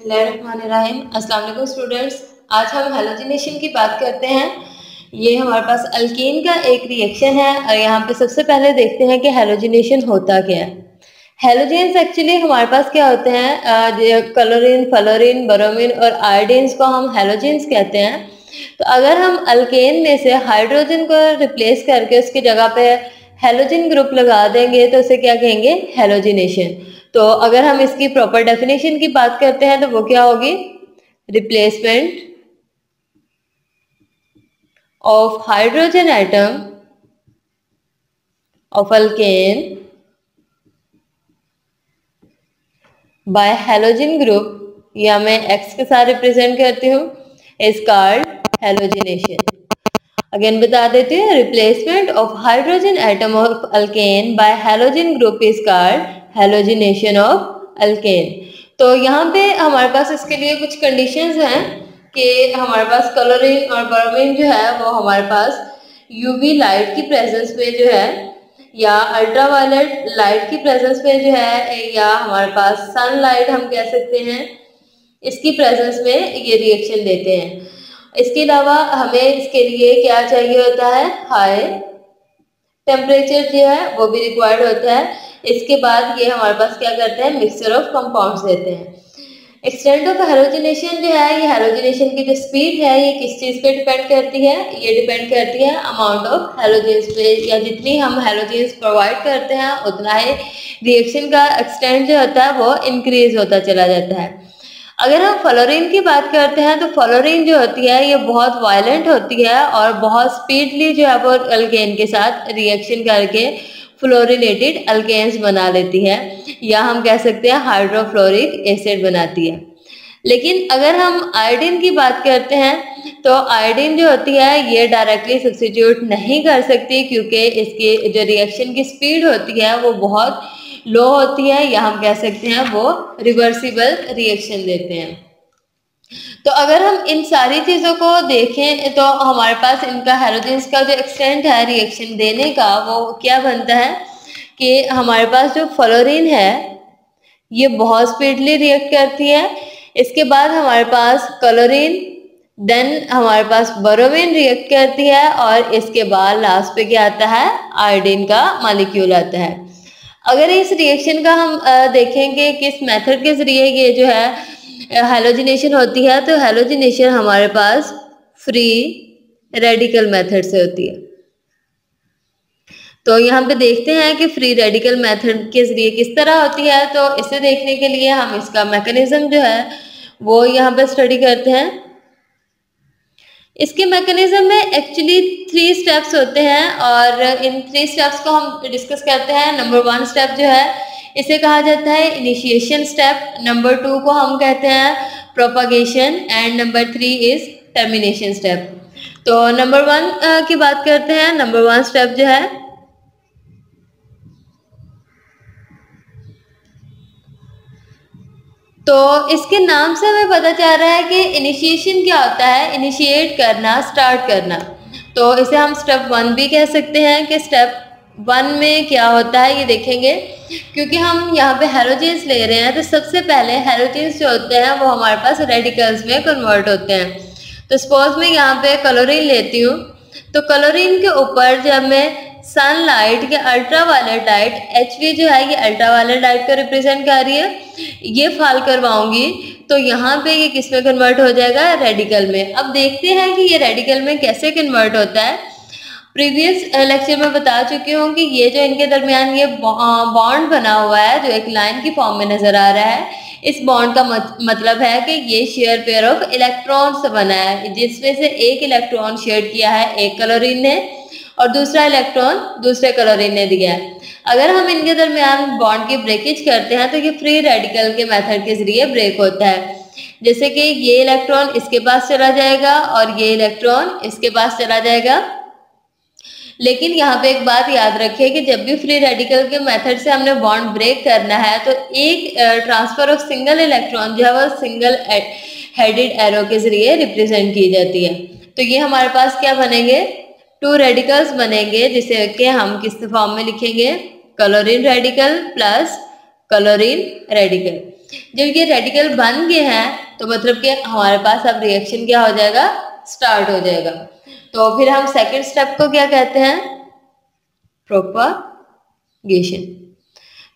बिस्मिल्लाहिर्रहमानिर्रहीम। अस्सलाम वालेकुम स्टूडेंट्स। आज हम हैलोजिनेशन की बात करते हैं। ये हमारे पास अल्कीन का एक रिएक्शन है और यहाँ पे सबसे पहले देखते हैं कि हैलोजिनेशन होता क्या है। हैलोजेंस एक्चुअली हमारे पास क्या होते हैं, क्लोरीन, फ्लोरीन, ब्रोमीन और आयोडीन्स को हम हैलोजेंस कहते हैं। तो अगर हम अल्केन में से हाइड्रोजन को रिप्लेस करके उसकी जगह पे हैलोजन ग्रुप लगा देंगे तो उसे क्या कहेंगे, हैलोजिनेशन। तो अगर हम इसकी प्रॉपर डेफिनेशन की बात करते हैं तो वो क्या होगी, replacement of hydrogen atom of alkane bye halogen group, या मैं एक्स के साथ रिप्रेजेंट करती हूँ, इज कॉल्ड हैलोजिनेशन। अगेन बता देती हूँ, replacement of hydrogen atom of alkane bye halogen group is called halogenation of alkane. तो यहाँ पे हमारे पास इसके लिए कुछ कंडीशंस हैं कि हमारे पास क्लोरीन और ब्रोमीन जो है वो हमारे पास यूवी लाइट की प्रेजेंस में जो है, या अल्ट्रावायलेट लाइट की प्रेजेंस में जो है, या हमारे पास सनलाइट हम कह सकते हैं, इसकी प्रेजेंस में ये रिएक्शन देते हैं। इसके अलावा हमें इसके लिए क्या चाहिए होता है, हाई टेम्परेचर जो है वो भी रिक्वायर्ड होता है। इसके बाद ये हमारे पास क्या करते हैं, मिक्सचर ऑफ कंपाउंड्स देते हैं। एक्सटेंट ऑफ हैलोजिनेशन जो है, ये हैलोजिनेशन की जो स्पीड है ये किस चीज़ पे डिपेंड करती है, ये डिपेंड करती है अमाउंट ऑफ हैलोजेंस पे, या जितनी हम हैलोजेंस प्रोवाइड करते हैं उतना ही रिएक्शन का एक्सटेंट जो होता है वो इंक्रीज होता चला जाता है। अगर हम फ्लोरीन की बात करते हैं तो फ्लोरीन जो होती है ये बहुत वायलेंट होती है और बहुत स्पीडली जो है वो अल्केन के साथ रिएक्शन करके फ्लोरिनेटेड अल्केन्स बना लेती है, या हम कह सकते हैं हाइड्रोफ्लोरिक एसिड बनाती है। लेकिन अगर हम आयोडीन की बात करते हैं तो आयोडीन जो होती है ये डायरेक्टली सब्स्टिट्यूट नहीं कर सकती, क्योंकि इसकी जो रिएक्शन की स्पीड होती है वो बहुत लो होती है, या हम कह सकते हैं वो रिवर्सिबल रिएक्शन देते हैं। तो अगर हम इन सारी चीज़ों को देखें तो हमारे पास इनका हैलोजेंस का जो एक्सटेंट है रिएक्शन देने का वो क्या बनता है कि हमारे पास जो फ्लोरीन है ये बहुत स्पीडली रिएक्ट करती है। इसके बाद हमारे पास क्लोरीन, देन हमारे पास ब्रोमीन रिएक्ट करती है, और इसके बाद लास्ट पे क्या आता है, आयोडीन का मॉलिक्यूल आता है। अगर इस रिएक्शन का हम देखेंगे किस मेथड के जरिए ये जो है हैलोजिनेशन होती है, तो हैलोजिनेशन हमारे पास फ्री रेडिकल मेथड से होती है। तो यहाँ पे देखते हैं कि फ्री रेडिकल मेथड के जरिए किस तरह होती है। तो इसे देखने के लिए हम इसका मैकेनिज्म जो है वो यहाँ पे स्टडी करते हैं। इसके मैकेनिज्म में एक्चुअली 3 स्टेप्स होते हैं और इन 3 स्टेप्स को हम डिस्कस करते हैं। नंबर 1 स्टेप जो है इसे कहा जाता है इनिशिएशन स्टेप, नंबर 2 को हम कहते हैं propagation, and number 3 is termination step. तो नंबर 1 की बात करते हैं। नंबर 1 स्टेप जो है, तो इसके नाम से हमें पता चल रहा है कि इनिशिएशन क्या होता है, इनिशिएट करना, स्टार्ट करना। तो इसे हम स्टेप 1 भी कह सकते हैं कि स्टेप 1 में क्या होता है ये देखेंगे। क्योंकि हम यहाँ पे हैलोजेंस ले रहे हैं तो सबसे पहले हैलोजेंस जो होते हैं वो हमारे पास रेडिकल्स में कन्वर्ट होते हैं। तो सपोज मैं यहाँ पे क्लोरीन लेती हूँ, तो क्लोरीन के ऊपर जब मैं सनलाइट या अल्ट्रावायलेट लाइट, HV जो है ये अल्ट्रावायलेट लाइट को रिप्रेजेंट कर रही है, ये फाल करवाऊंगी तो यहाँ पे ये किस में कन्वर्ट हो जाएगा, रेडिकल में। अब देखते हैं कि ये रेडिकल में कैसे कन्वर्ट होता है। प्रीवियस लेक्चर में बता चुकी हूँ कि ये जो इनके दरमियान ये बॉन्ड बना हुआ है जो एक लाइन की फॉर्म में नजर आ रहा है, इस बॉन्ड का मतलब है कि ये शेयर पेयर ऑफ इलेक्ट्रॉन से बना है, जिसमें से एक इलेक्ट्रॉन शेयर किया है एक क्लोरीन ने और दूसरा इलेक्ट्रॉन दूसरे क्लोरीन ने दिया है। अगर हम इनके दरमियान बॉन्ड की ब्रेकेज करते हैं तो ये फ्री रेडिकल के मेथड के जरिए ब्रेक होता है। जैसे कि ये इलेक्ट्रॉन इसके पास चला जाएगा और ये इलेक्ट्रॉन इसके पास चला जाएगा। लेकिन यहाँ पे एक बात याद रखिए कि जब भी फ्री रेडिकल के मेथड से हमने बॉन्ड ब्रेक करना है तो एक ट्रांसफर ऑफ सिंगल इलेक्ट्रॉन जो है वो सिंगल हेडेड एरो के जरिए रिप्रेजेंट की जाती है। तो ये हमारे पास क्या बनेंगे, 2 रेडिकल्स बनेंगे, जिसे कि हम किस फॉर्म में लिखेंगे, chlorine radical plus chlorine radical. जब ये रेडिकल बन गए हैं तो मतलब कि हमारे पास अब रिएक्शन क्या हो जाएगा, स्टार्ट हो जाएगा। तो फिर हम सेकंड स्टेप को क्या कहते हैं, प्रोपागेशन।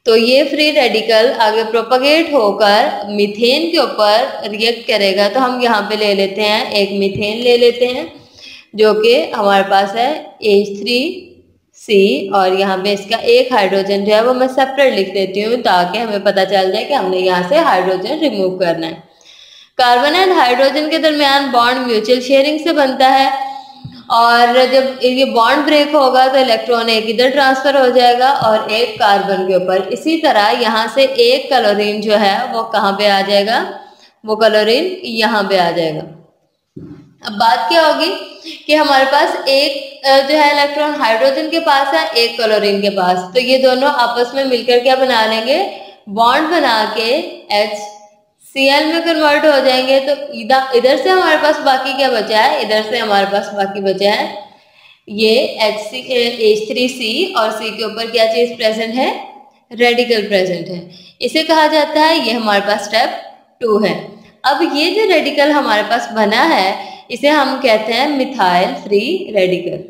तो ये फ्री रेडिकल आगे प्रोपागेट होकर मीथेन के ऊपर रिएक्ट करेगा। तो हम यहाँ पे ले लेते हैं, एक मीथेन ले लेते हैं जो कि हमारे पास है H3C, और यहाँ पे इसका एक हाइड्रोजन जो है वो मैं सेपरेट लिख देती हूँ ताकि हमें पता चल जाए कि हमने यहाँ से हाइड्रोजन रिमूव करना है। कार्बन एंड हाइड्रोजन के दरमियान बॉन्ड म्यूचुअल शेयरिंग से बनता है, और जब ये बॉन्ड ब्रेक होगा तो इलेक्ट्रॉन एक इधर ट्रांसफर हो जाएगा और एक कार्बन के ऊपर। इसी तरह यहाँ से एक क्लोरीन जो है वो कहाँ पे आ जाएगा, वो क्लोरीन यहाँ पे आ जाएगा। अब बात क्या होगी कि हमारे पास एक जो है इलेक्ट्रॉन हाइड्रोजन के पास है, एक क्लोरीन के पास, तो ये दोनों आपस में मिलकर क्या बना लेंगे, बॉन्ड बना के HCl में कन्वर्ट हो जाएंगे। तो इधर से हमारे पास बाकी क्या बचा है, इधर से हमारे पास बाकी बचा है ये H3C, और C के ऊपर क्या चीज प्रेजेंट है, रेडिकल प्रेजेंट है। इसे कहा जाता है, ये हमारे पास स्टेप 2 है। अब ये जो रेडिकल हमारे पास बना है इसे हम कहते हैं मिथाइल फ्री रेडिकल।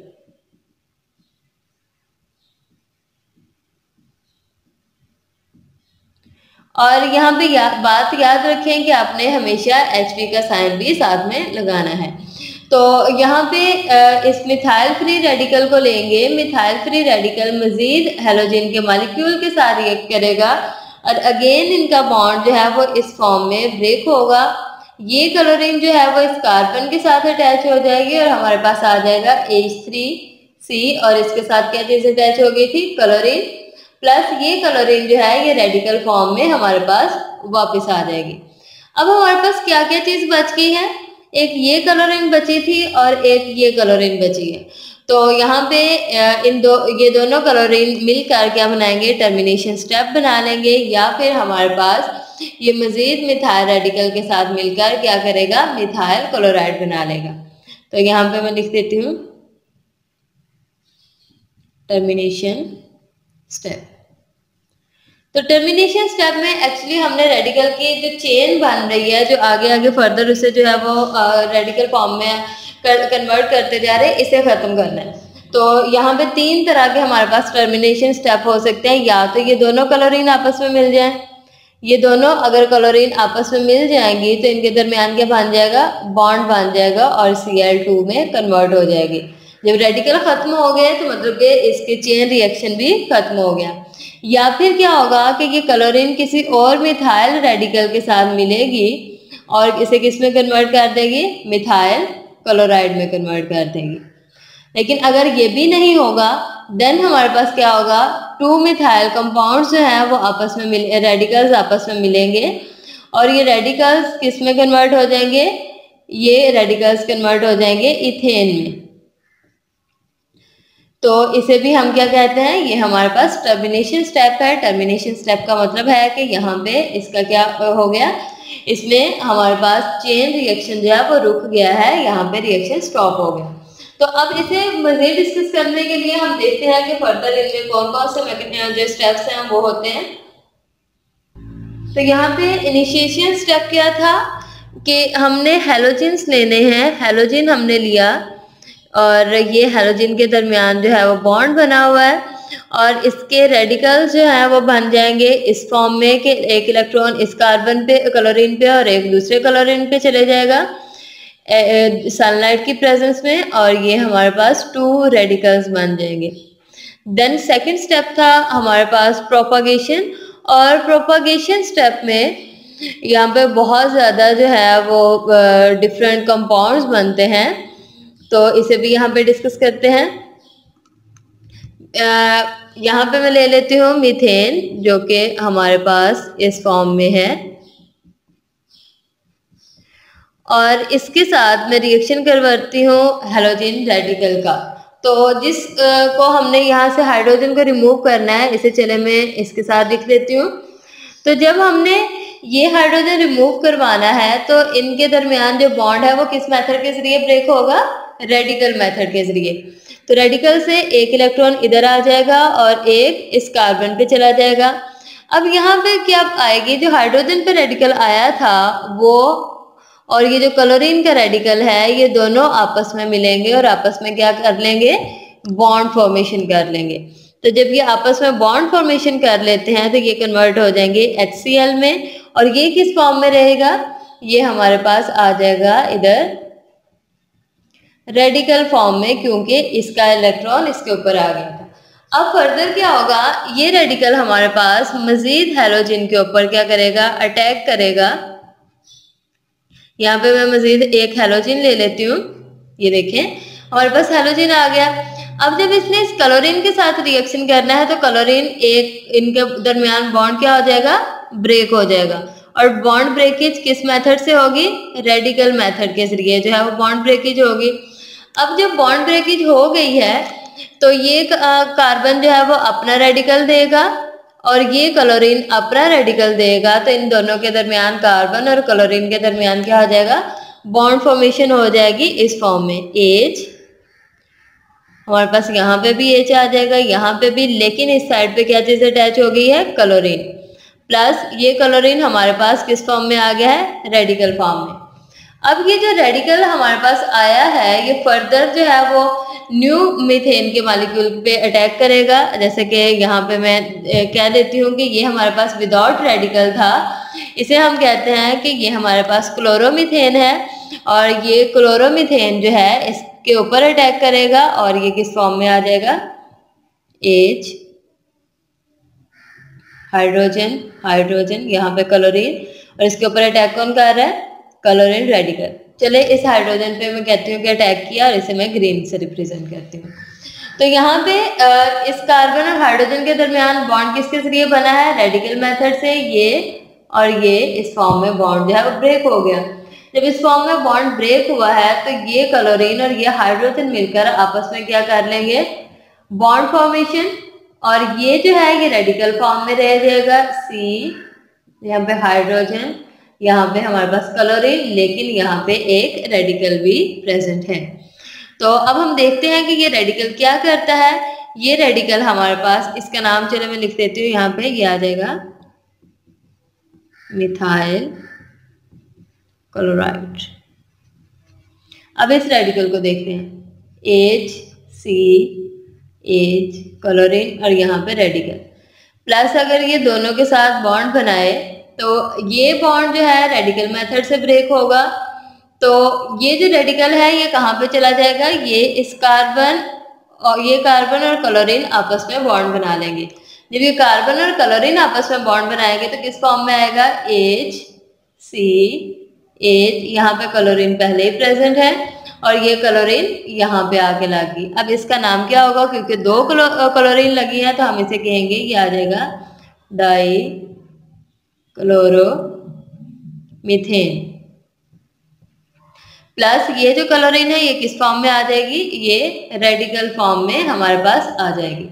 और यहाँ पे बात याद रखें कि आपने हमेशा Hp का साइन भी साथ में लगाना है। तो यहाँ पे इस मिथाइल फ्री रेडिकल को लेंगे। मिथाइल फ्री रेडिकल मजीद हेलोजन के मॉलिक्यूल के साथ रिएक्ट करेगा और अगेन इनका बॉन्ड जो है वो इस फॉर्म में ब्रेक होगा। ये क्लोरीन जो है वो इस कार्बन के साथ अटैच हो जाएगी और हमारे पास आ जाएगा H3C, और इसके साथ क्या चीज अटैच हो गई थी, क्लोरीन, प्लस ये क्लोरीन जो है ये रेडिकल फॉर्म में हमारे पास वापस आ जाएगी। अब हमारे पास क्या क्या चीज बच गई है, एक ये क्लोरीन बची थी और एक ये क्लोरीन बची है। तो यहाँ पे ये दोनों क्लोरीन मिलकर क्या बनाएंगे, टर्मिनेशन स्टेप बना लेंगे, या फिर हमारे पास ये मजीद मिथाइल रेडिकल के साथ मिलकर क्या करेगा, मिथाइल क्लोराइड बना लेगा। तो यहाँ पे मैं लिख देती हूँ टर्मिनेशन स्टेप। तो टर्मिनेशन स्टेप में एक्चुअली हमने रेडिकल की जो चेन बन रही है, जो आगे आगे फर्दर उसे जो है वो रेडिकल फॉर्म में कन्वर्ट करते जा रहे हैं, इसे खत्म करना है। तो यहाँ पे 3 तरह के हमारे पास टर्मिनेशन स्टेप हो सकते हैं। या तो ये दोनों क्लोरीन आपस में मिल जाए, ये दोनों अगर क्लोरीन आपस में मिल जाएंगी तो इनके दरमियान क्या बन जाएगा, बॉन्ड बन जाएगा और Cl2 में कन्वर्ट हो जाएगी। जब रेडिकल खत्म हो गए तो मतलब कि इसके चेन रिएक्शन भी खत्म हो गया। या फिर क्या होगा कि ये क्लोरीन किसी और मिथाइल रेडिकल के साथ मिलेगी और इसे किस में कन्वर्ट कर देगी, मिथाइल क्लोराइड में कन्वर्ट कर देगी। लेकिन अगर ये भी नहीं होगा देन हमारे पास क्या होगा, 2 मिथाइल कंपाउंड्स जो हैं वो आपस में रेडिकल्स आपस में मिलेंगे और ये रेडिकल्स किस में कन्वर्ट हो जाएंगे, ये रेडिकल्स कन्वर्ट हो जाएंगे इथेन में। तो इसे भी हम क्या कहते हैं, ये हमारे पास टर्मिनेशन स्टेप है। टर्मिनेशन स्टेप का मतलब है कि यहाँ पे इसका क्या हो गया, इसमें हमारे पास चेन रिएक्शन जो है वो रुक गया है, यहाँ पे रिएक्शन स्टॉप हो गया। तो अब इसे मजीद डिस्कस करने के लिए हम देखते हैं कि फर्दर इनमें कौन कौन से जो स्टेप्स हैं वो होते हैं। तो यहाँ पे इनिशिएशन स्टेप क्या था कि हमने हेलोजन्स लेने हैं, हेलोजन हमने लिया और ये हेलोजन के दरमियान जो है वो बॉन्ड बना हुआ है और इसके रेडिकल्स जो है वो बन जाएंगे इस फॉर्म में कि एक इलेक्ट्रॉन इस कार्बन पे, क्लोरीन पे और एक दूसरे क्लोरीन पे चले जाएगा सनलाइट की प्रेजेंस में, और ये हमारे पास 2 रेडिकल्स बन जाएंगे। देन सेकंड स्टेप था हमारे पास प्रोपागेशन, और प्रोपागेशन स्टेप में यहाँ पे बहुत ज़्यादा जो है वो डिफरेंट कंपाउंड्स बनते हैं, तो इसे भी यहाँ पे डिस्कस करते हैं। यहाँ पे मैं ले लेती हूँ मीथेन जो कि हमारे पास इस फॉर्म में है और इसके साथ मैं रिएक्शन करवाती हूँ हेलोजन रेडिकल का। तो जिस को हमने यहाँ से हाइड्रोजन को रिमूव करना है, इसे चले मैं इसके साथ लिख देती हूँ। तो जब हमने ये हाइड्रोजन रिमूव करवाना है तो इनके दरमियान जो बॉन्ड है वो किस मेथड के जरिए ब्रेक होगा, रेडिकल मेथड के जरिए। तो रेडिकल से एक इलेक्ट्रॉन इधर आ जाएगा और एक इस कार्बन पे चला जाएगा। अब यहाँ पे क्या आएगी, जो हाइड्रोजन पे रेडिकल आया था वो और ये जो क्लोरीन का रेडिकल है, ये दोनों आपस में मिलेंगे और आपस में क्या कर लेंगे, बॉन्ड फॉर्मेशन कर लेंगे। तो जब ये आपस में बॉन्ड फॉर्मेशन कर लेते हैं तो ये कन्वर्ट हो जाएंगे HCl में, और ये किस फॉर्म में रहेगा, ये हमारे पास आ जाएगा इधर रेडिकल फॉर्म में, क्योंकि इसका इलेक्ट्रॉन इसके ऊपर आ गया था। अब फर्दर क्या होगा, ये रेडिकल हमारे पास मजीद हैलोजन के ऊपर क्या करेगा, अटैक करेगा। यहाँ पे मैं मजीद एक हैलोजन ले लेती हूँ, ये देखें हमारे पास हैलोजन आ गया। अब जब इसने इस क्लोरीन के साथ रिएक्शन करना है तो क्लोरीन एक इनके दरमियान बॉन्ड क्या हो जाएगा, ब्रेक हो जाएगा। और बॉन्ड ब्रेकेज किस मेथड से होगी, रेडिकल मेथड के जरिए जो है वो बॉन्ड ब्रेकेज होगी। अब जब बॉन्ड ब्रेकेज हो गई है तो ये कार्बन जो है वो अपना रेडिकल देगा और ये क्लोरीन अपना रेडिकल देगा, तो इन दोनों के दरमियान, कार्बन और क्लोरीन के दरमियान क्या हो जाएगा, बॉन्ड फॉर्मेशन हो जाएगी इस फॉर्म में। एच हमारे पास यहाँ पे भी एच आ जाएगा, यहाँ पे भी, लेकिन इस साइड पे क्या चीज अटैच हो गई है, क्लोरीन। प्लस ये क्लोरीन हमारे पास किस फॉर्म में आ गया है, रेडिकल फॉर्म में। अब ये जो रेडिकल हमारे पास आया है, ये फर्दर जो है वो न्यू मीथेन के मॉलिक्यूल पे अटैक करेगा। जैसे कि यहाँ पे मैं कह देती हूँ कि ये हमारे पास विदाउट रेडिकल था, इसे हम कहते हैं कि ये हमारे पास क्लोरोमीथेन है, और ये क्लोरोमीथेन जो है इसके ऊपर अटैक करेगा और ये किस फॉर्म में आ जाएगा, H हाइड्रोजन, हाइड्रोजन यहाँ पे क्लोरीन, और इसके ऊपर अटैक कौन कर रहा है, क्लोरीन रेडिकल। चले इस हाइड्रोजन पे मैं कहती हूँ कि अटैक किया और इसे मैं ग्रीन से रिप्रेजेंट करती हूँ। तो यहाँ पे इस कार्बन और हाइड्रोजन के दरमियान बॉन्ड किसके जरिए बना है, रेडिकल मेथड से, ये और ये इस फॉर्म में बॉन्ड जो है वो ब्रेक हो गया। जब इस फॉर्म में बॉन्ड ब्रेक हुआ है तो ये क्लोरीन और ये हाइड्रोजन मिलकर आपस में क्या कर लेंगे, बॉन्ड फॉर्मेशन, और ये जो है ये रेडिकल फॉर्म में रह जाएगा। C यहाँ पे हाइड्रोजन, यहाँ पे हमारे पास क्लोरीन, लेकिन यहाँ पे एक रेडिकल भी प्रेजेंट है। तो अब हम देखते हैं कि ये रेडिकल क्या करता है। ये रेडिकल हमारे पास, इसका नाम चलो मैं लिख देती हूँ, यहाँ पे ये आ जाएगा मिथाइल क्लोराइड। अब इस रेडिकल को देखते हैं, HC H क्लोरीन और यहाँ पे रेडिकल, प्लस अगर ये दोनों के साथ बॉन्ड बनाए तो ये बॉन्ड जो है रेडिकल मेथड से ब्रेक होगा। तो ये जो रेडिकल है ये कहाँ पे चला जाएगा, ये इस कार्बन और ये कार्बन और क्लोरीन आपस में बॉन्ड बना लेंगे। जब ये कार्बन और क्लोरीन आपस में बॉन्ड बनाएंगे तो किस फॉर्म में आएगा, HC H, यहाँ पे क्लोरीन पहले ही प्रेजेंट है और ये क्लोरीन यहाँ पे आके लगी। अब इसका नाम क्या होगा, क्योंकि दो क्लोरीन लगी है तो हम इसे कहेंगे, ये आ जाएगा डाई क्लोरो मीथेन। प्लस ये जो क्लोरीन है ये किस फॉर्म में आ जाएगी, ये रेडिकल फॉर्म में हमारे पास आ जाएगी।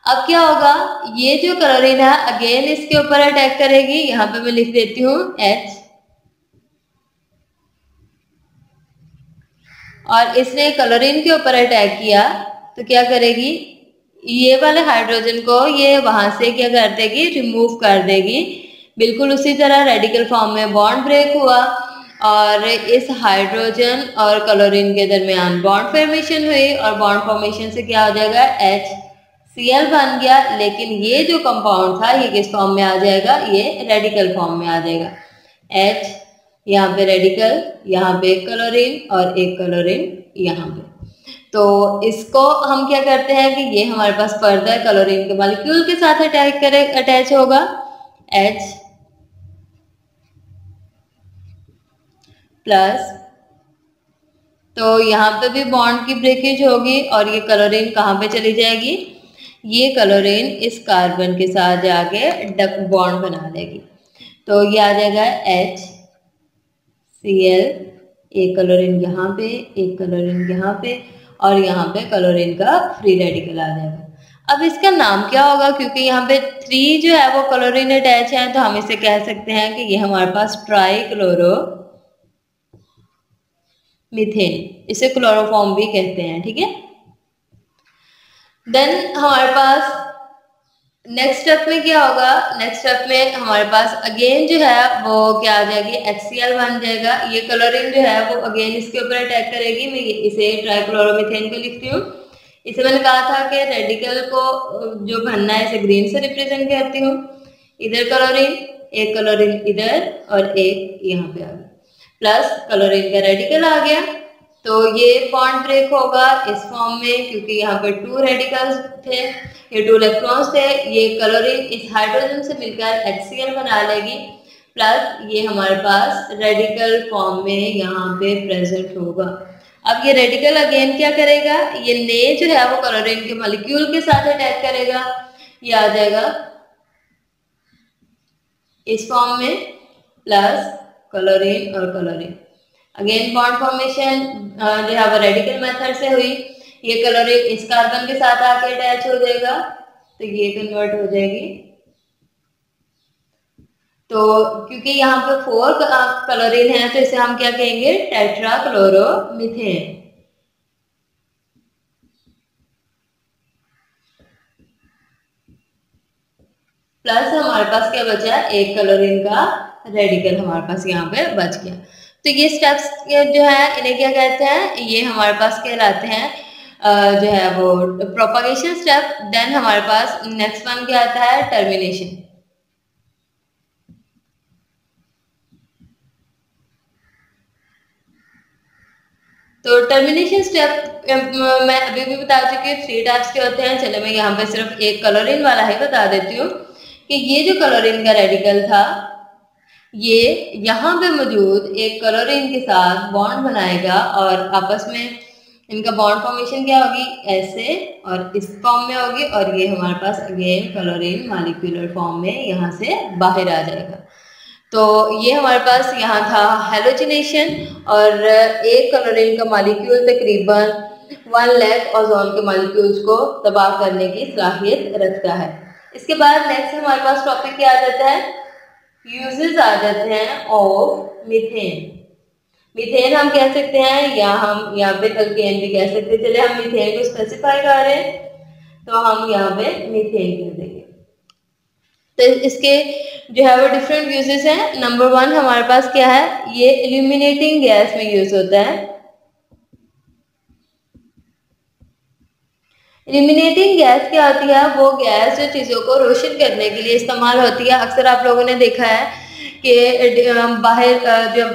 अब क्या होगा, ये जो क्लोरीन है अगेन इसके ऊपर अटैक करेगी। यहाँ पे मैं लिख देती हूँ H, और इसने क्लोरीन के ऊपर अटैक किया तो क्या करेगी, ये वाले हाइड्रोजन को ये वहां से क्या कर देगी, रिमूव कर देगी। बिल्कुल उसी तरह रेडिकल फॉर्म में बॉन्ड ब्रेक हुआ और इस हाइड्रोजन और क्लोरीन के दरमियान बॉन्ड फॉर्मेशन हुई, और बॉन्ड फॉर्मेशन से क्या हो जाएगा, HCl बन गया। लेकिन ये जो कंपाउंड था ये किस फॉर्म में आ जाएगा, ये रेडिकल फॉर्म में आ जाएगा। H यहाँ पे रेडिकल, यहाँ पे एक क्लोरीन और एक क्लोरीन यहाँ पे। तो इसको हम क्या करते हैं कि ये हमारे पास फर्दर क्लोरीन के मॉलिक्यूल के साथ अटैच होगा, H प्लस, तो यहाँ पे भी बॉन्ड की ब्रेकेज होगी और ये क्लोरीन कहाँ पे चली जाएगी, ये क्लोरीन इस कार्बन के साथ जाके बॉन्ड बना लेगी। तो ये आ जाएगा HCl, एक क्लोरीन यहाँ पे, एक क्लोरीन यहाँ पे, और यहाँ पे क्लोरीन का फ्री रेडिकल आ जाएगा। अब इसका नाम क्या होगा, क्योंकि यहाँ पे 3 जो है वो क्लोरीन अटैच है तो हम इसे कह सकते हैं कि ये हमारे पास ट्राई क्लोरो मीथेन, इसे क्लोरोफॉर्म भी कहते हैं, ठीक है। देन हमारे पास नेक्स्ट स्टेप में क्या होगा, नेक्स्ट स्टेप में हमारे पास अगेन जो है वो क्या आ जाएगी, HCl बन जाएगा। ये क्लोरीन जो है वो अगेन इसके ऊपर अटैक करेगी। मैं इसे ट्राइक्लोरोमीथेन को लिखती हूँ। इसे मैंने कहा था कि रेडिकल को जो बनना है इसे ग्रीन से रिप्रेजेंट करती हूँ। इधर क्लोरीन, एक क्लोरीन इधर और एक यहाँ पे आ गया, प्लस क्लोरीन का रेडिकल आ गया। तो ये बॉन्ड ब्रेक होगा इस फॉर्म में, क्योंकि यहाँ पर 2 रेडिकल्स थे, ये 2 इलेक्ट्रॉन्स थे। ये क्लोरीन इस हाइड्रोजन से मिलकर HCl बना लेगी, प्लस ये हमारे पास रेडिकल फॉर्म में यहाँ पे प्रेजेंट होगा। अब ये रेडिकल अगेन क्या करेगा, ये ने जो है वो क्लोरीन के मॉलिक्यूल के साथ अटैक करेगा। ये आ जाएगा इस फॉर्म में, प्लस क्लोरीन और क्लोरीन। अगेन बॉन्ड फॉर्मेशन जो है वो रेडिकल मेथड से हुई। ये क्लोरीन इस कार्बन के साथ आके अटैच हो जाएगा, तो ये कन्वर्ट हो जाएगी। तो क्योंकि यहाँ पे 4 क्लोरीन है तो इसे हम क्या कहेंगे, टेट्राक्लोरोमीथेन। प्लस हमारे पास क्या बचा, एक क्लोरीन का रेडिकल हमारे पास यहाँ पे बच गया। तो ये स्टेप्स जो है इन्हें क्या कहते हैं, ये हमारे पास कहलाते हैं जो है वो प्रोपगेशन स्टेप। देन हमारे पास नेक्स्ट वन क्या आता है, टर्मिनेशन। तो टर्मिनेशन स्टेप मैं अभी भी बता चुकी हूँ 3 टाइप्स के होते हैं। चलो मैं यहाँ पे सिर्फ एक क्लोरीन वाला ही बता देती हूँ कि ये जो क्लोरीन का रेडिकल था ये यहाँ पे मौजूद एक क्लोरीन के साथ बॉन्ड बनाएगा और आपस में इनका बॉन्ड फॉर्मेशन क्या होगी, ऐसे और इस फॉर्म में होगी, और ये हमारे पास अगेन क्लोरीन मॉलिक्यूलर फॉर्म में यहाँ से बाहर आ जाएगा। तो ये हमारे पास यहाँ था हेलोजिनेशन, और एक क्लोरीन का मॉलिक्यूल तकरीबन 1 लाख ओजोन के मॉलिक्यूल्स को तबाह करने की सलाहियत रखता है। इसके बाद नेक्स्ट हमारे पास टॉपिक क्या आ जाता है, यूजेस आ जाते हैं ऑफ मीथेन। मीथेन हम कह सकते हैं या हम यहाँ पे अल्केन भी कह सकते हैं। चले हम मीथेन को स्पेसिफाई कर रहे हैं तो हम यहाँ पे मीथेन कह देंगे। तो इसके जो है वो डिफरेंट यूजेस हैं। नंबर 1 हमारे पास क्या है, ये इल्यूमिनेटिंग गैस में यूज होता है। इल्यूमिनेटिंग गैस क्या होती है, वो गैस जो चीज़ों को रोशन करने के लिए इस्तेमाल होती है। अक्सर आप लोगों ने देखा है कि बाहर जब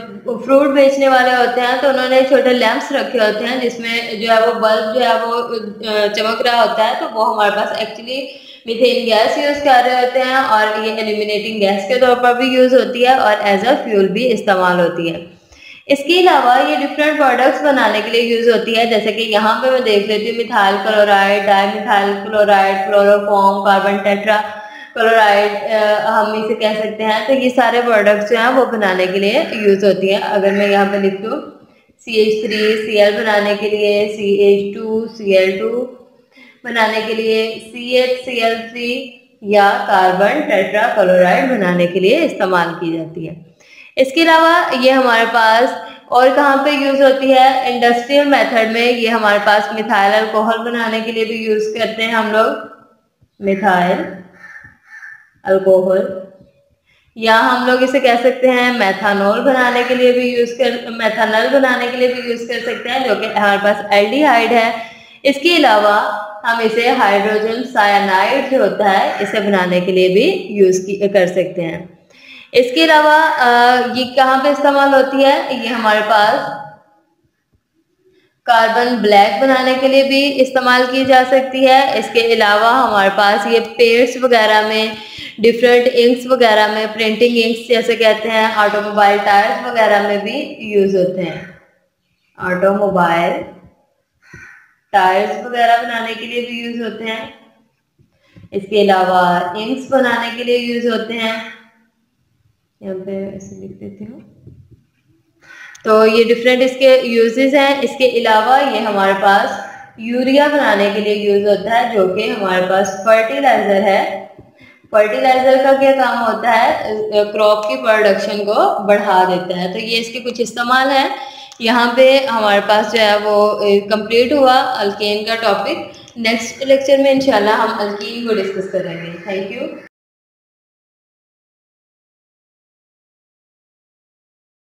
फ्रूट बेचने वाले होते हैं तो उन्होंने छोटे लैंप्स रखे होते हैं जिसमें जो है वो बल्ब जो है वो चमक रहा होता है, तो वो हमारे पास एक्चुअली मीथेन गैस यूज कर रहे होते हैं, और ये एल्यूमिनेटिंग गैस के तौर पर भी यूज होती है और एज अ फ्यूल भी इस्तेमाल होती है। इसके अलावा ये डिफरेंट प्रोडक्ट्स बनाने के लिए यूज होती है। जैसे कि यहाँ पे मैं देख लेती हूँ methyl chloride, dimethyl chloride, chloroform, carbon tetra chloride हम इसे कह सकते हैं। तो ये सारे प्रोडक्ट्स जो हैं वो बनाने के लिए यूज होती है। अगर मैं यहाँ पे लिख दूँ CH3Cl बनाने के लिए, CH2Cl2 बनाने के लिए, CHCl3 या कार्बन टेट्रा क्लोराइड बनाने के लिए इस्तेमाल की जाती है। इसके अलावा ये हमारे पास और कहाँ पे यूज होती है, इंडस्ट्रियल मेथड में ये हमारे पास मिथाइल अल्कोहल बनाने के लिए भी यूज करते हैं हम लोग, मिथाइल अल्कोहल, या हम लोग इसे कह सकते हैं मेथानॉल बनाने के लिए भी मेथानॉल बनाने के लिए भी यूज कर सकते हैं, जो कि हमारे पास एल्डिहाइड है। इसके अलावा हम इसे हाइड्रोजन साइनाइड जो होता है इसे बनाने के लिए भी यूज कर सकते हैं। इसके अलावा ये कहाँ पे इस्तेमाल होती है, ये हमारे पास कार्बन ब्लैक बनाने के लिए भी इस्तेमाल की जा सकती है। इसके अलावा हमारे पास ये पेंट्स वगैरह में, डिफरेंट इंक्स वगैरह में, प्रिंटिंग इंक्स जैसे कहते हैं, ऑटोमोबाइल टायर्स वगैरह में भी यूज होते हैं। ऑटोमोबाइल टायर्स वगैरह बनाने के लिए भी यूज होते हैं। इसके अलावा इंक्स बनाने के लिए यूज होते हैं। यहाँ पे ऐसे लिख देती हूँ। तो ये डिफरेंट इसके यूजेस हैं। इसके अलावा ये हमारे पास यूरिया बनाने के लिए यूज होता है, जो कि हमारे पास फर्टिलाइजर है। फर्टिलाइजर का क्या काम होता है, क्रॉप की प्रोडक्शन को बढ़ा देता है। तो ये इसके कुछ इस्तेमाल है। यहाँ पे हमारे पास जो है वो कंप्लीट हुआ अल्केन का टॉपिक। नेक्स्ट लेक्चर में इंशाल्लाह हम अल्कीन को डिस्कस करेंगे। Thank you.